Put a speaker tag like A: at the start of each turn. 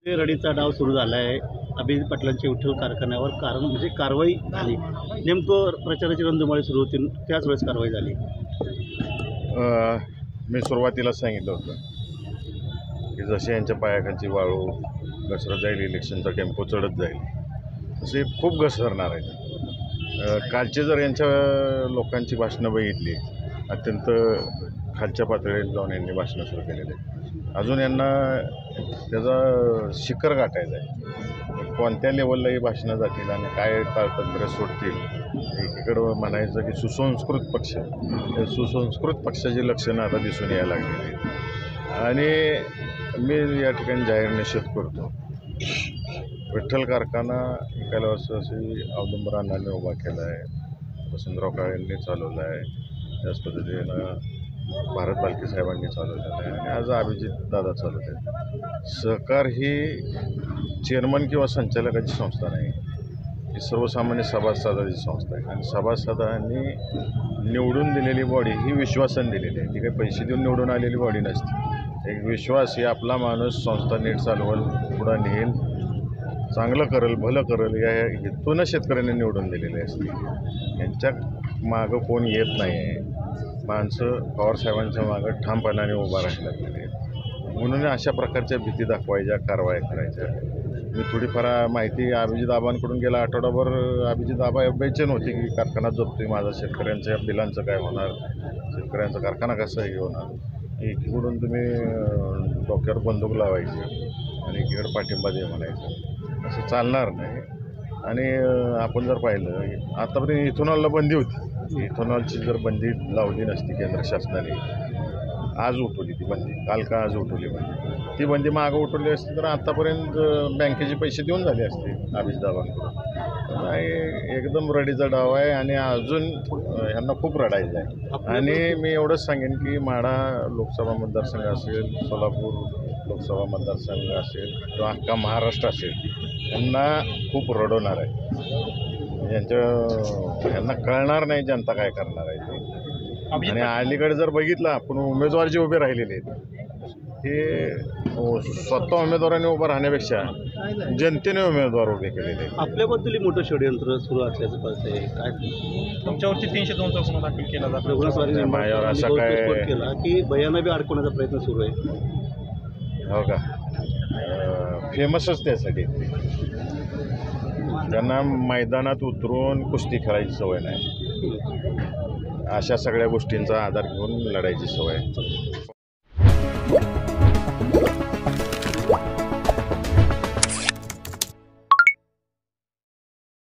A: ते रडीचा डाव सुरू झाला आहे अभिजित पाटलांच्या विठ्ठल कारखान्यावर. कारण म्हणजे कारवाई झाली. नेमकं प्रचाराची रणधुमाळी सुरू होती, त्याच वेळेस कारवाई झाली.
B: मी सुरुवातीला सांगितलं होतं की जसे यांच्या पायाखालची वाळू घसरत जाईल, इलेक्शनचा टेम्पो चढत जाईल, असे खूप घसरणार आहेत. कालचे जर यांच्या लोकांची भाषणं बघितली, अत्यंत खालच्या पातळीवर जाऊन यांनी भाषणं सुरू केलेली आहेत. अजून यांना त्याचा शिखर गाठायचा आहे. कोणत्या लेवललाही भाषणं जातील आणि काय ताळतंत्र सोडतील. एकीकडं म्हणायचं की सुसंस्कृत पक्ष, सुसंस्कृत पक्षाची लक्षणं आता दिसून यायला लागलेली आहेत. आणि मी या ठिकाणी जाहीर निषेध करतो. विठ्ठल कारखाना एकाला अशी औदुंबर अण्णांनी उभा केला आहे, वसंतराव काळेंनी चालवला आहे, त्याच पद्धतीनं भारत बालके साहेबांनी चालवलेलं आहे आणि आज अभिजित दादा चालवत आहेत. सहकार ही चेअरमन किंवा संचालकाची संस्था नाही, ही सर्वसामान्य सभासदाची संस्था आहे. आणि सभासदांनी निवडून दिलेली बॉडी ही विश्वासन दिलेली आहे. ती काही पैसे देऊन निवडून आलेली बॉडी नसते. एक विश्वास ही आपला माणूस संस्था नीट चालवल, पुढं नेईल, चांगलं करेल, भलं करेल या हेतूनं शेतकऱ्यांनी निवडून दिलेली असते. यांच्या मागं कोण येत नाही आहे. माणसं पवारसाहेबांच्या मागं ठामपणाने उभा राहायला लागलेले. म्हणून अशा प्रकारच्या भीती दाखवायच्या, कारवाया करायच्या. मी थोडीफार माहिती अभिजित आबांकडून गेला आठवडाभर अभिजित आबा बेचैन होते की कारखाना जपतोय माझा, शेतकऱ्यांच्या बिलांचं काय होणार, शेतकऱ्यांचा कारखाना कसा हे होणार. एकीकडून तुम्ही डोक्यावर बंदूक लावायची आणि एकीकडे पाठिंबा दे म्हणायचं, असं चालणार नाही. आणि आपण जर पाहिलं आतापर्यंत इथेनॉलला बंदी होती. इथेनॉलची जर बंदी लावली नसती केंद्र शासनाने, आज उठवली ती बंदी, काल का आज उठवली बंदी, ती बंदी मागं उठवली असती तर आत्तापर्यंत बँकेचे पैसे देऊन झाले असते अभिजितदाबांकडून. एकदम रडीचा डाव आहे आणि अजून ह्यांना खूप रडायचं आहे. आणि मी एवढंच सांगेन की माढा लोकसभा मतदारसंघ असेल, सोलापूर लोकसभा मतदारसंघ असेल किंवा अख्खा महाराष्ट्र असेल, यांना खूप रडवणार आहे. यांना कळणार नाही जनता काय करणार आहे ते. आणि अलीकडे जर बघितलं आपण उमेदवार जे उभे राहिलेले आहेत हे स्वतः उमेदवारांनी उभं राहण्यापेक्षा जनतेने उमेदवार उभे केलेले आहेत.
A: आपल्याबद्दल मोठं षडयंत्र सुरू असल्याचं कळतंय. काय
C: तुमच्यावरती 302 चा गुन्हा दाखल केला जातो.
B: माझ्यावर असं काय
A: केला की बयाना बी अडकवण्याचा प्रयत्न सुरू आहे.
B: हो का, फेमसच त्यासाठी. त्यांना मैदानात उतरून कुस्ती खेळायची सवय नाही, अशा सगळ्या गोष्टींचा आधार घेऊन लढायची सवय आहे.